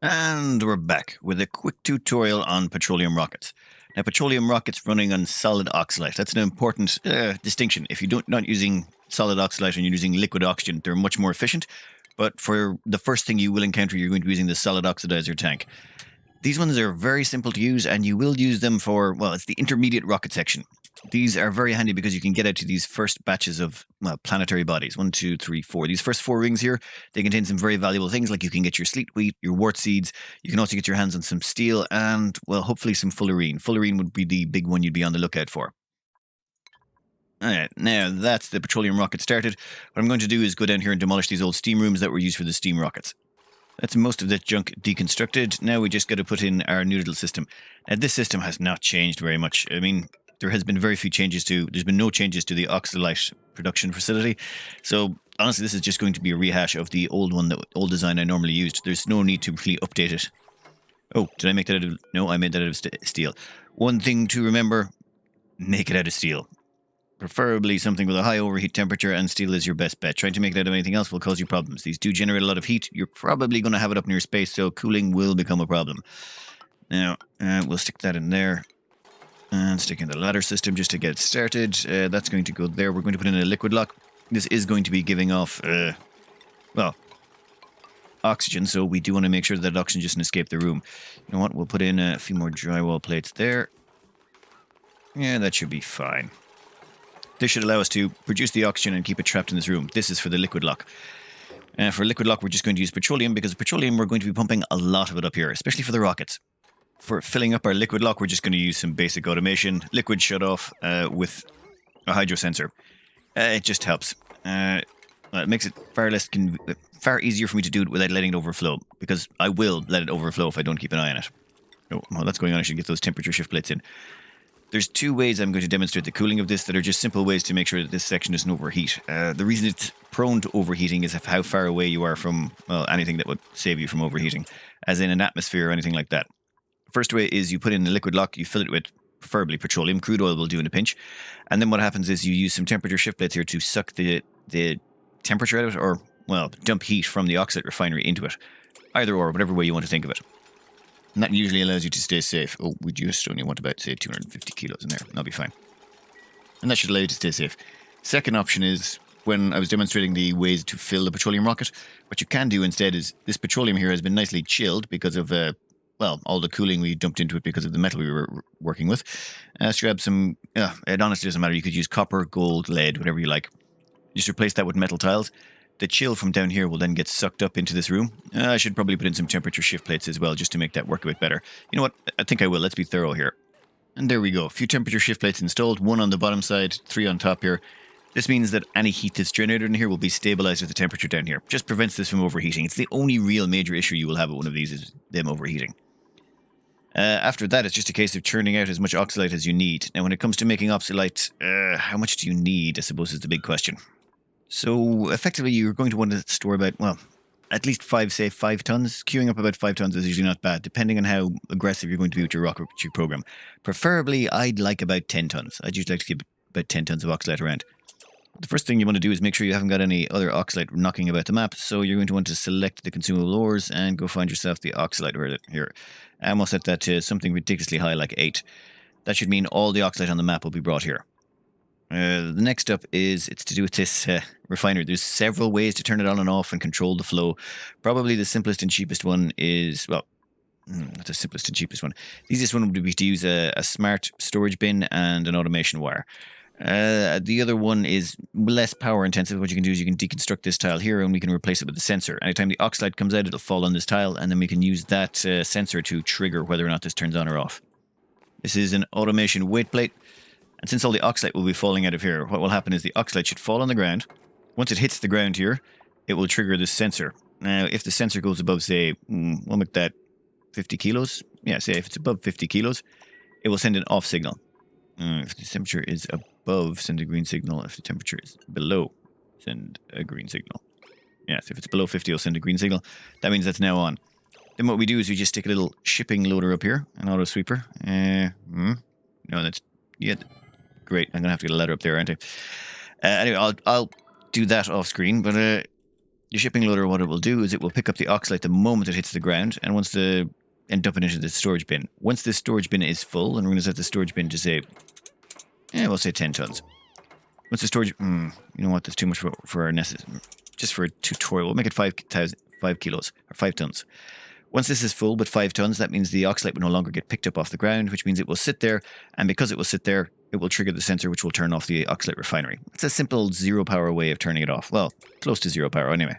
And we're back with a quick tutorial on petroleum rockets. Now, petroleum rockets running on solid oxylite. That's an important distinction. If you're not using solid oxylite and you're using liquid oxygen, they're much more efficient. But for the first thing you will encounter, you're going to be using the solid oxidizer tank. These ones are very simple to use, and you will use them for, well, it's the intermediate rocket section. These are very handy because you can get out to these first batches of, well, planetary bodies. 1, 2, 3, 4. These first 4 rings here, they contain some very valuable things, like you can get your sleet wheat, your wart seeds. You can also get your hands on some steel and, well, hopefully some fullerene. Fullerene would be the big one you'd be on the lookout for. Alright, now that's the petroleum rocket started. What I'm going to do is go down here and demolish these old steam rooms that were used for the steam rockets. That's most of that junk deconstructed. Now we just got to put in our new little system. Now this system has not changed very much. I mean, there has been very few changes there's been no changes to the oxylite production facility. So honestly, this is just going to be a rehash of the old design I normally used. There's no need to really update it. Oh, did I make that out of, no, I made that out of steel. One thing to remember, make it out of steel. Preferably something with a high overheat temperature, and steel is your best bet. Trying to make it out of anything else will cause you problems. These do generate a lot of heat. You're probably going to have it up near space, so cooling will become a problem. Now, we'll stick that in there. And stick in the ladder system just to get started. That's going to go there. We're going to put in a liquid lock. This is going to be giving off, well, oxygen, so we do want to make sure that oxygen doesn't escape the room. You know what? We'll put in a few more drywall plates there. Yeah, that should be fine. This should allow us to produce the oxygen and keep it trapped in this room. This is for the liquid lock. For liquid lock, we're just going to use petroleum, because petroleum, we're going to be pumping a lot of it up here, especially for the rockets. For filling up our liquid lock, we're just going to use some basic automation, liquid shut-off with a hydro sensor. It just helps. It makes it far easier for me to do it without letting it overflow, because I will let it overflow if I don't keep an eye on it. Oh, while that's going on, I should get those temperature shift plates in. There's 2 ways I'm going to demonstrate the cooling of this that are just simple ways to make sure that this section doesn't overheat. The reason it's prone to overheating is how far away you are from, well, anything that would save you from overheating, as in an atmosphere or anything like that. First way is you put in the liquid lock, you fill it with preferably petroleum. Crude oil will do in a pinch. And then what happens is you use some temperature shift plates here to suck the temperature out of it, or, well, dump heat from the oxide refinery into it. Either or, whatever way you want to think of it. And that usually allows you to stay safe. Oh, we just only want about, say, 250 kilos in there. That'll be fine. And that should allow you to stay safe. Second option is, when I was demonstrating the ways to fill the petroleum rocket, what you can do instead is, this petroleum here has been nicely chilled because of, well, all the cooling we dumped into it because of the metal we were working with. So grab some, it honestly doesn't matter. You could use copper, gold, lead, whatever you like. Just replace that with metal tiles. The chill from down here will then get sucked up into this room. I should probably put in some temperature shift plates as well, just to make that work a bit better. You know what? I think I will. Let's be thorough here. And there we go. A few temperature shift plates installed. 1 on the bottom side, 3 on top here. This means that any heat that's generated in here will be stabilized with the temperature down here. Just prevents this from overheating. It's the only real major issue you will have with one of these, is them overheating. After that, it's just a case of churning out as much oxylite as you need. Now, when it comes to making oxylite, how much do you need, I suppose, is the big question. So, effectively, you're going to want to store about, well, at least 5 tons. Queuing up about 5 tons is usually not bad, depending on how aggressive you're going to be with your rocketry program. Preferably, I'd like about 10 tons. I'd usually like to keep about 10 tons of oxylite around. The first thing you want to do is make sure you haven't got any other oxylite knocking about the map, so you're going to want to select the consumable ores and go find yourself the oxylite here. And we'll set that to something ridiculously high, like 8. That should mean all the oxylite on the map will be brought here. The next up it's to do with this refinery. There's several ways to turn it on and off and control the flow. Probably the simplest and cheapest one is, well, not the simplest and cheapest one. The easiest one would be to use a smart storage bin and an automation wire. The other one is less power intensive. What you can do is you can deconstruct this tile here, and we can replace it with a sensor. Anytime the oxide comes out, it'll fall on this tile, and then we can use that sensor to trigger whether or not this turns on or off. This is an automation weight plate. And since all the oxide will be falling out of here, what will happen is the oxide should fall on the ground. Once it hits the ground here, it will trigger this sensor. Now, if the sensor goes above, say, we'll make that 50 kilos. Yeah, say if it's above 50 kilos, it will send an off signal. If the temperature is above, send a green signal. If the temperature is below, send a green signal. Yeah, so if it's below 50, it'll send a green signal. That means that's now on. Then what we do is we just stick a little shipping loader up here, an auto sweeper. No, that's, yeah, great. I'm going to have to get a ladder up there, aren't I? Anyway, I'll do that off screen, but The shipping loader, what it will do is it will pick up the oxalite the moment it hits the ground, and and dump it into the storage bin. Once this storage bin is full, and we're going to set the storage bin to say, we'll say 10 tons. Once the storage, you know what, that's too much for our necessary, just for a tutorial. We'll make it 5 kilos, or 5 tons. Once this is full with 5 tons, that means the oxalite will no longer get picked up off the ground, which means it will sit there, and because it will sit there, it will trigger the sensor, which will turn off the oxalite refinery. It's a simple zero power way of turning it off. Well, close to zero power anyway.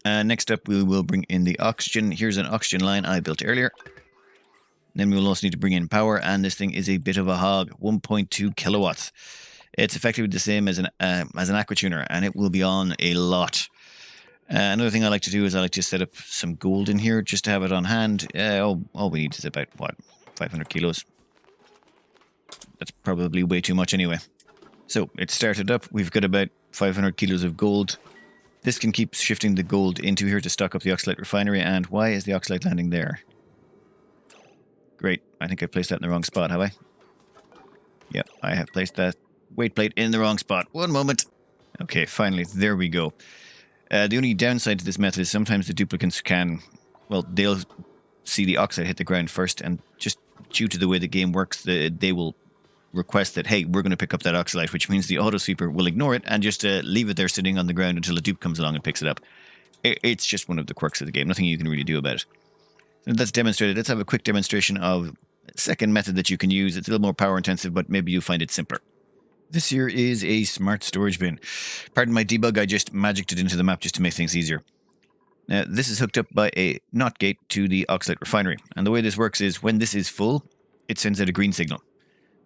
Next up, we will bring in the oxygen. Here's an oxygen line I built earlier. Then we will also need to bring in power, and this thing is a bit of a hog, 1.2 kilowatts. It's effectively the same as an aqua tuner, and it will be on a lot. Another thing I like to do is I like to set up some gold in here just to have it on hand. All we need is about, 500 kilos. That's probably way too much anyway. So it started up. We've got about 500 kilos of gold. This can keep shifting the gold into here to stock up the oxalite refinery. And why is the oxalite landing there? Great. I think I placed that in the wrong spot, have I? Yep, I have placed that weight plate in the wrong spot. One moment. Okay, finally, there we go. The only downside to this method is sometimes the duplicants they'll see the oxide hit the ground first, and just due to the way the game works, they will request that, hey, we're going to pick up that oxalite, which means the auto sweeper will ignore it and just leave it there sitting on the ground until a dupe comes along and picks it up. It's just one of the quirks of the game. Nothing you can really do about it. And that's demonstrated. Let's have a quick demonstration of a second method that you can use. It's a little more power intensive, but maybe you find it simpler. This here is a smart storage bin. Pardon my debug, I just magicked it into the map just to make things easier. Now, this is hooked up by a NOT gate to the oxalite refinery. And the way this works is when this is full, it sends out a green signal.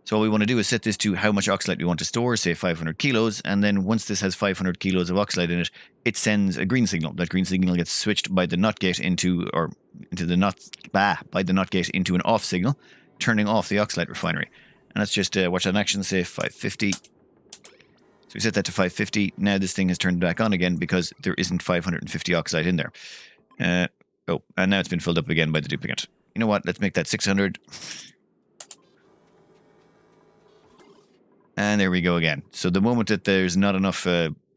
So all we want to do is set this to how much oxalite we want to store, say 500 kilos, and then once this has 500 kilos of oxalite in it, it sends a green signal. That green signal gets switched by the NOT gate by the NOT gate into an off signal, turning off the oxalite refinery. And let's just watch that in action, say 550. So we set that to 550. Now this thing has turned back on again because there isn't 550 oxide in there. And now it's been filled up again by the duplicant. You know what? Let's make that 600. And there we go again. So the moment that there's not enough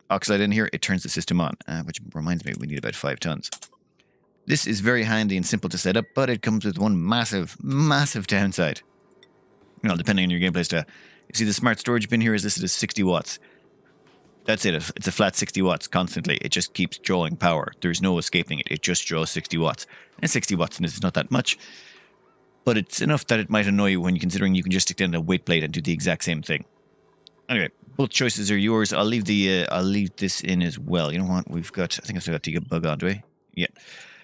oxide in here, it turns the system on, which reminds me we need about 5 tons. This is very handy and simple to set up, but it comes with one massive, massive downside. Depending on your gameplay style. You see the smart storage bin here is listed as 60 watts. That's it. It's a flat 60 watts constantly. It just keeps drawing power. There's no escaping it. It just draws 60 watts. And 60 watts is not that much. But it's enough that it might annoy you when you're considering you can just stick down a weight plate and do the exact same thing. Anyway, both choices are yours. I'll leave this in as well. You know what? I think I've still got to debug on, do I? Yeah.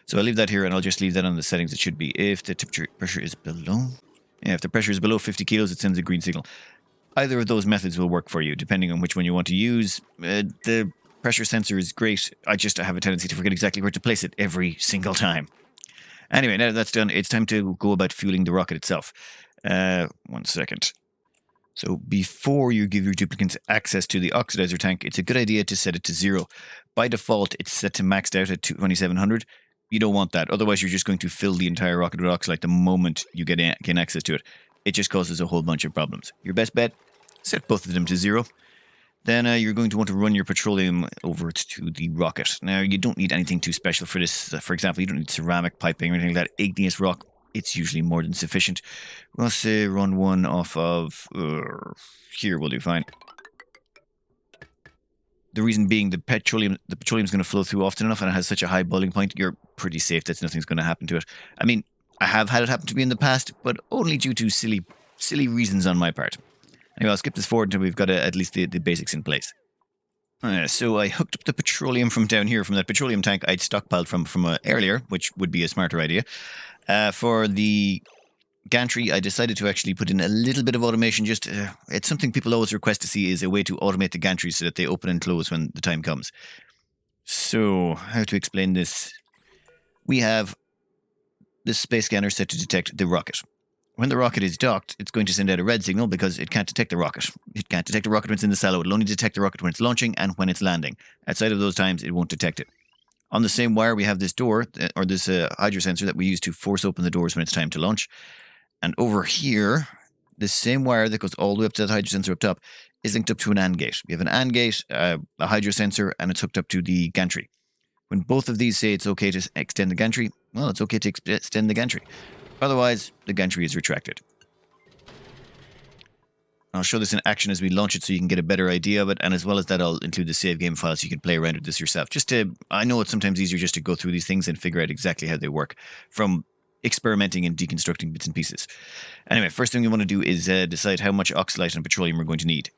So I'll leave that here and I'll just leave that on the settings it should be. If the temperature pressure is below... Yeah, if the pressure is below 50 kilos, it sends a green signal. Either of those methods will work for you, depending on which one you want to use. The pressure sensor is great. I just have a tendency to forget exactly where to place it every single time. Anyway, now that that's done, it's time to go about fueling the rocket itself. 1 second. So before you give your duplicants access to the oxidizer tank, it's a good idea to set it to 0. By default, it's set to maxed out at 2700. You don't want that. Otherwise, you're just going to fill the entire rocket with oxalite the moment you gain access to it. It just causes a whole bunch of problems. Your best bet, set both of them to 0. Then you're going to want to run your petroleum over to the rocket. Now, you don't need anything too special for this. For example, you don't need ceramic piping or anything like that. Igneous rock, it's usually more than sufficient. We'll say run one off of... here will do fine. The reason being the petroleum is going to flow through often enough and it has such a high boiling point, you're pretty safe that nothing's going to happen to it. I mean, I have had it happen to me in the past, but only due to silly reasons on my part. Anyway, I'll skip this forward until we've got at least the basics in place. So I hooked up the petroleum from down here, from that petroleum tank I'd stockpiled from earlier, which would be a smarter idea. For the gantry, I decided to actually put in a little bit of automation. It's something people always request to see is a way to automate the gantry so that they open and close when the time comes. So, how to explain this? We have this space scanner set to detect the rocket. When the rocket is docked, it's going to send out a red signal because it can't detect the rocket. It can't detect the rocket when it's in the silo. It'll only detect the rocket when it's launching and when it's landing. Outside of those times, it won't detect it. On the same wire, we have this door, or this hydro sensor that we use to force open the doors when it's time to launch. And over here, this same wire that goes all the way up to that hydro sensor up top is linked up to an AND gate. You have an AND gate, a hydro sensor, and it's hooked up to the gantry. When both of these say it's okay to extend the gantry, well, it's okay to extend the gantry. Otherwise, the gantry is retracted. I'll show this in action as we launch it so you can get a better idea of it, and as well as that, I'll include the save game file so you can play around with this yourself. I know it's sometimes easier just to go through these things and figure out exactly how they work from experimenting and deconstructing bits and pieces. Anyway, first thing we want to do is decide how much oxylite and petroleum we're going to need.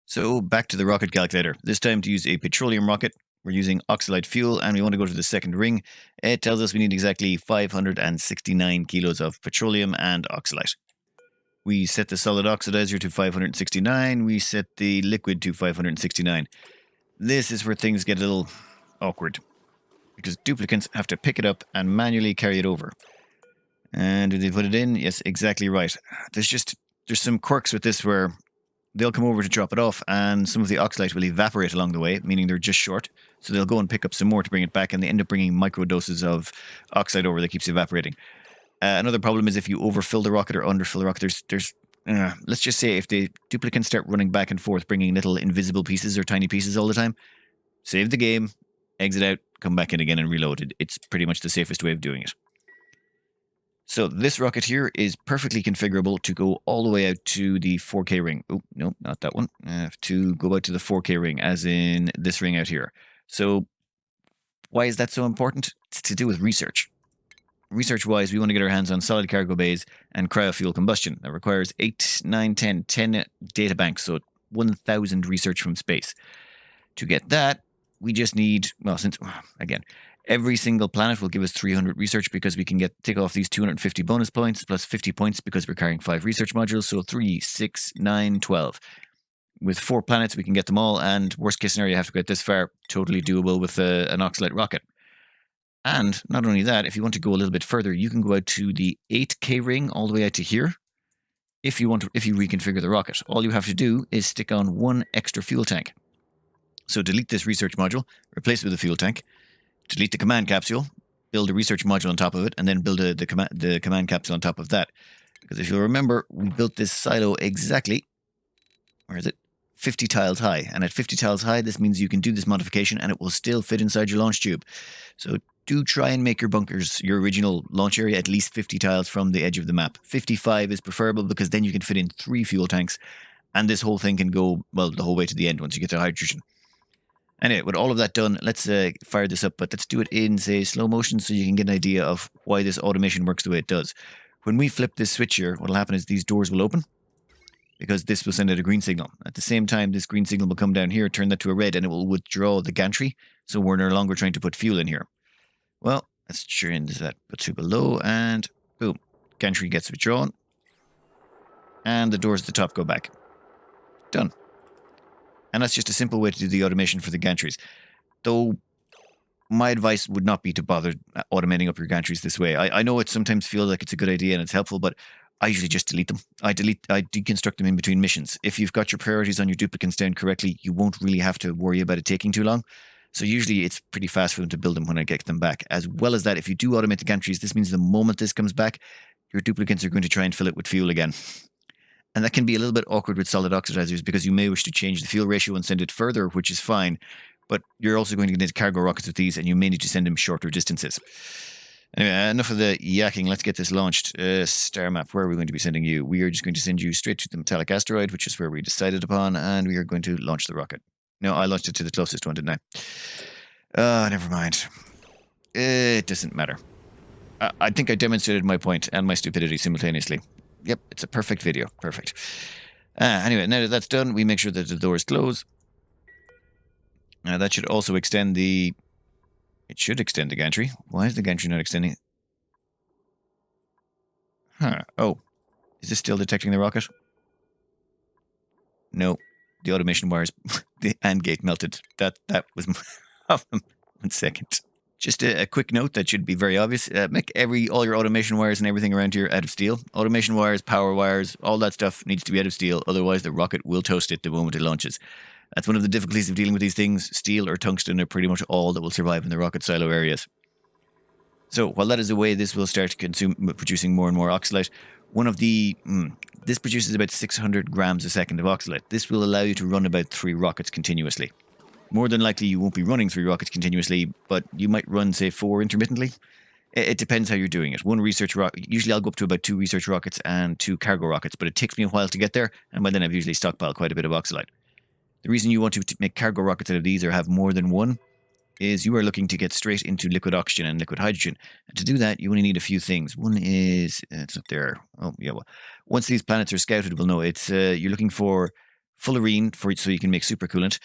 So back to the rocket calculator. This time to use a petroleum rocket, we're using oxylite fuel, and we want to go to the second ring. It tells us we need exactly 569 kilos of petroleum and oxylite. We set the solid oxidizer to 569. We set the liquid to 569. This is where things get a little awkward, because duplicants have to pick it up and manually carry it over. And do they put it in? Yes, exactly right. There's some quirks with this where they'll come over to drop it off, and some of the oxylite will evaporate along the way, meaning they're just short. So they'll go and pick up some more to bring it back, and they end up bringing micro doses of oxide over that keeps evaporating. Another problem is if you overfill the rocket or underfill the rocket, let's just say if the duplicants start running back and forth, bringing little invisible pieces or tiny pieces all the time, save the game, exit out, come back in again and reload it. It's pretty much the safest way of doing it. So this rocket here is perfectly configurable to go all the way out to the 4K ring. Oh, no, not that one. To go out to the 4K ring, as in this ring out here. So why is that so important? It's to do with research. Research-wise, we want to get our hands on solid cargo bays and cryofuel combustion. That requires 8, 9, 10 data banks, so 1,000 research from space. To get that, we just need, again, every single planet will give us 300 research because we can tick off these 250 bonus points plus 50 points because we're carrying 5 research modules, so 3, 6, 9, 12. With 4 planets, we can get them all, and worst case scenario, you have to get this far, totally doable with an oxylite rocket. And not only that, if you want to go a little bit further, you can go out to the 8K ring all the way out to here. If you reconfigure the rocket, all you have to do is stick on 1 extra fuel tank. So delete this research module, replace it with a fuel tank, delete the command capsule, build a research module on top of it, and then build the command capsule on top of that. Because if you'll remember, we built this silo exactly, 50 tiles high. And at 50 tiles high, this means you can do this modification and it will still fit inside your launch tube. So do try and make your bunkers, your original launch area, at least 50 tiles from the edge of the map. 55 is preferable because then you can fit in 3 fuel tanks, and this whole thing can go, the whole way to the end once you get to hydrogen. Anyway, with all of that done, let's fire this up, but let's do it in, say, slow motion so you can get an idea of why this automation works the way it does. When we flip this switch here, what will happen is these doors will open, because this will send out a green signal. At the same time, this green signal will come down here, turn that to a red, and it will withdraw the gantry, so we're no longer trying to put fuel in here. Well, let's change that to below, and boom, gantry gets withdrawn, and the doors at the top go back. Done. And that's just a simple way to do the automation for the gantries. Though, my advice would not be to bother automating up your gantries this way. I know it sometimes feels like it's a good idea and it's helpful, but I usually just delete them. I deconstruct them in between missions. If you've got your priorities on your duplicants down correctly, you won't really have to worry about it taking too long. So usually it's pretty fast for them to build them when I get them back. As well as that, if you do automate the gantries, this means the moment this comes back, your duplicants are going to try and fill it with fuel again. And that can be a little bit awkward with solid oxidizers because you may wish to change the fuel ratio and send it further, which is fine. But you're also going to need cargo rockets with these, and you may need to send them shorter distances. Anyway, enough of the yakking. Let's get this launched. Star map, where are we going to be sending you? We are just going to send you straight to the metallic asteroid, which is where we decided upon, and we are going to launch the rocket. No, I launched it to the closest one, didn't I? Never mind. It doesn't matter. I think I demonstrated my point and my stupidity simultaneously. Yep, it's a perfect video. Perfect. Anyway, now that that's done, we make sure that the doors close. That should also extend the... It should extend the gantry. Why is the gantry not extending? Oh. Is this still detecting the rocket? No. The automation wires... the AND gate melted. That was... 1 second. Just a quick note that should be very obvious. Make all your automation wires and everything around here out of steel. Automation wires, power wires, all that stuff needs to be out of steel. Otherwise, the rocket will toast it the moment it launches. That's one of the difficulties of dealing with these things. Steel or tungsten are pretty much all that will survive in the rocket silo areas. So while that is the way this will start producing more and more oxylite, One of the this produces about 600 grams a second of oxylite. This will allow you to run about 3 rockets continuously. More than likely, you won't be running 3 rockets continuously, but you might run, say, 4 intermittently. It depends how you're doing it. One research rocket, usually I'll go up to about 2 research rockets and 2 cargo rockets, but it takes me a while to get there, and by then I've usually stockpiled quite a bit of oxylite. The reason you want to make cargo rockets out of these or have more than one is you are looking to get straight into liquid oxygen and liquid hydrogen. And to do that, you only need a few things. One is, it's up there. Oh, yeah, well, once these planets are scouted, we'll know it's, you're looking for fullerene so you can make supercoolant.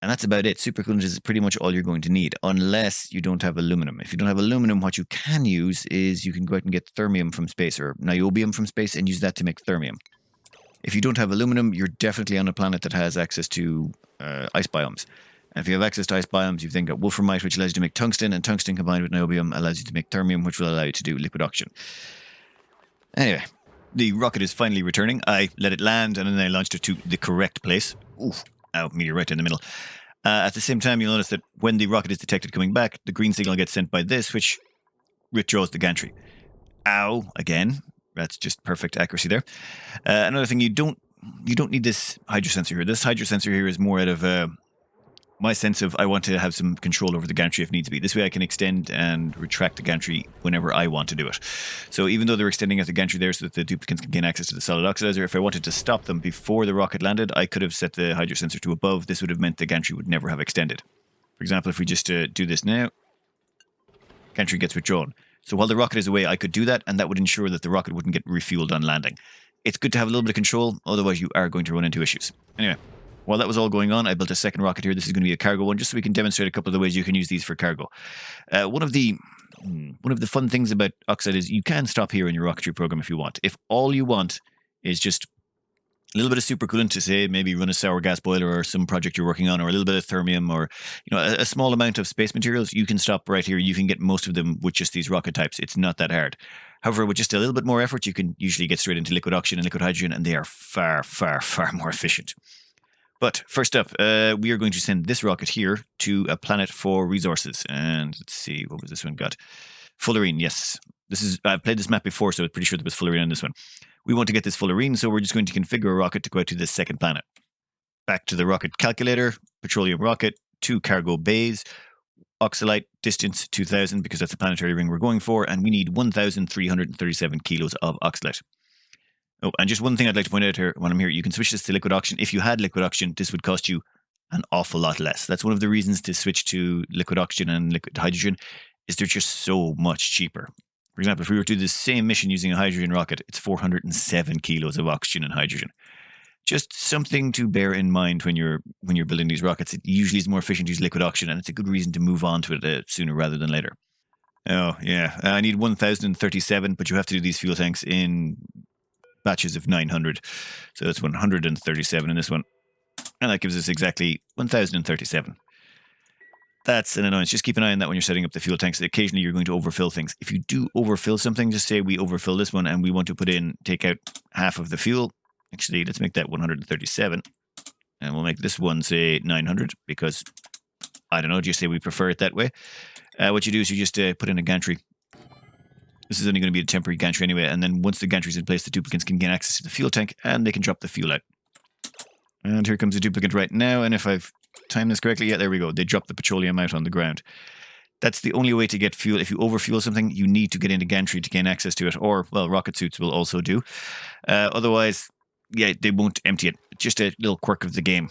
And that's about it. Supercoolant is pretty much all you're going to need, unless you don't have aluminum. If you don't have aluminum, what you can use is you can go out and get thermium from space or niobium from space and use that to make thermium. If you don't have aluminum, you're definitely on a planet that has access to ice biomes. And if you have access to ice biomes, you've then got wolframite, which allows you to make tungsten, and tungsten combined with niobium allows you to make thermium, which will allow you to do liquid oxygen. Anyway, the rocket is finally returning. I let it land, and then I launched it to the correct place. Ooh, ow, meteor right in the middle. At the same time, you'll notice that when the rocket is detected coming back, the green signal gets sent by this, which withdraws the gantry. Ow, again. That's just perfect accuracy there. Another thing, you don't need this hydrosensor here. This hydrosensor here is more out of my sense of I want to have some control over the gantry if needs be. This way I can extend and retract the gantry whenever I want to do it. So even though they're extending out the gantry there so that the duplicants can gain access to the solid oxidizer, if I wanted to stop them before the rocket landed, I could have set the hydrosensor to above. This would have meant the gantry would never have extended. For example, if we just do this now, gantry gets withdrawn. So while the rocket is away, I could do that, and that would ensure that the rocket wouldn't get refueled on landing. It's good to have a little bit of control, otherwise you are going to run into issues. Anyway, while that was all going on, I built a second rocket here. This is going to be a cargo one, just so we can demonstrate a couple of the ways you can use these for cargo. One of the fun things about oxide is you can stop here in your rocketry program if you want. If all you want is just a little bit of supercoolant to say maybe run a sour gas boiler or some project you're working on, or a little bit of thermium, or a small amount of space materials, you can stop right here. You can get most of them with just these rocket types. It's not that hard. However, with just a little bit more effort, you can usually get straight into liquid oxygen and liquid hydrogen, and they are far, far, far more efficient. But first up, we are going to send this rocket here to a planet for resources. And let's see, what was this one got? Fullerene, yes. I've played this map before, so I'm pretty sure there was fullerene on this one. We want to get this fullerene, so we're just going to configure a rocket to go out to this second planet. Back to the rocket calculator, petroleum rocket, 2 cargo bays, oxylite, distance 2000, because that's the planetary ring we're going for, and we need 1,337 kilos of oxylite. Oh, and just one thing I'd like to point out here when I'm here, you can switch this to liquid oxygen. If you had liquid oxygen, this would cost you an awful lot less. That's one of the reasons to switch to liquid oxygen and liquid hydrogen, is they're just so much cheaper. For example, if we were to do the same mission using a hydrogen rocket, it's 407 kilos of oxygen and hydrogen. Just something to bear in mind when you're building these rockets. It usually is more efficient to use liquid oxygen, and it's a good reason to move on to it sooner rather than later. Oh, yeah. I need 1,037, but you have to do these fuel tanks in batches of 900. So that's 137 in this one. And that gives us exactly 1,037. That's an annoyance. Just keep an eye on that when you're setting up the fuel tanks. Occasionally you're going to overfill things. If you do overfill something, just say we overfill this one and we want to take out half of the fuel. Actually, let's make that 137. And we'll make this one, say, 900, because, I don't know, just say we prefer it that way. What you do is you just put in a gantry. This is only going to be a temporary gantry anyway, and then once the gantry is in place, the duplicants can gain access to the fuel tank, and they can drop the fuel out. And here comes a duplicant right now, and if I've timed this correctly, yeah, there we go. They drop the petroleum out on the ground. That's the only way to get fuel. If you overfuel something, you need to get into gantry to gain access to it, or, well, rocket suits will also do. Otherwise, yeah, they won't empty it. Just a little quirk of the game.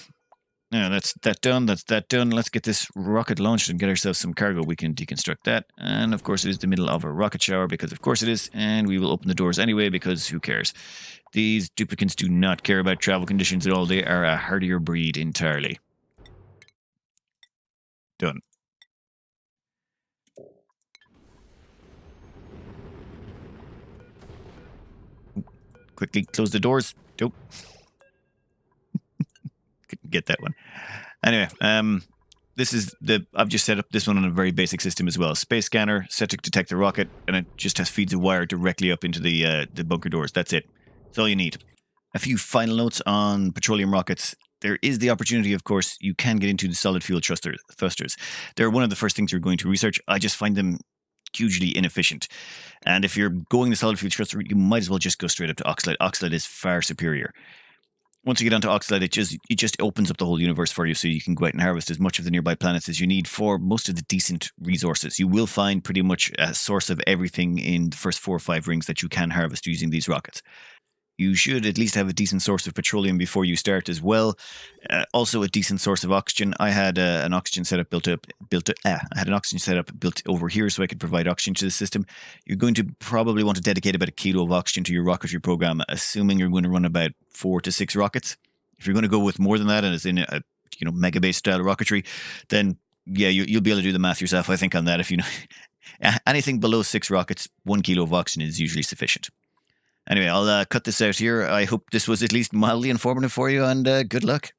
Now, that's that done. That's that done. Let's get this rocket launched and get ourselves some cargo. We can deconstruct that. And, of course, it is the middle of a rocket shower, because, of course, it is. And we will open the doors anyway, because who cares? These duplicants do not care about travel conditions at all. They are a hardier breed entirely. Done. Quickly close the doors. Nope. Couldn't get that one. Anyway, I've just set up this one on a very basic system as well. Space scanner, set to detect the rocket, and it just feeds a wire directly up into the bunker doors. That's it. That's all you need. A few final notes on petroleum rockets. There is the opportunity, of course, you can get into the solid fuel thrusters. They're one of the first things you're going to research. I just find them hugely inefficient. And if you're going the solid fuel thrust route, you might as well just go straight up to oxalate. Oxalate is far superior. Once you get onto oxalate, it just opens up the whole universe for you, so you can go out and harvest as much of the nearby planets as you need for most of the decent resources. You will find pretty much a source of everything in the first 4 or 5 rings that you can harvest using these rockets. You should at least have a decent source of petroleum before you start as well. Also, a decent source of oxygen. I had an oxygen setup built over here so I could provide oxygen to the system. You're going to probably want to dedicate about 1 kilo of oxygen to your rocketry program, assuming you're going to run about 4 to 6 rockets. If you're going to go with more than that, and it's in a mega base style rocketry, then yeah, you'll be able to do the math yourself. I think on that, if you know anything below 6 rockets, 1 kilo of oxygen is usually sufficient. Anyway, I'll cut this out here. I hope this was at least mildly informative for you, and good luck.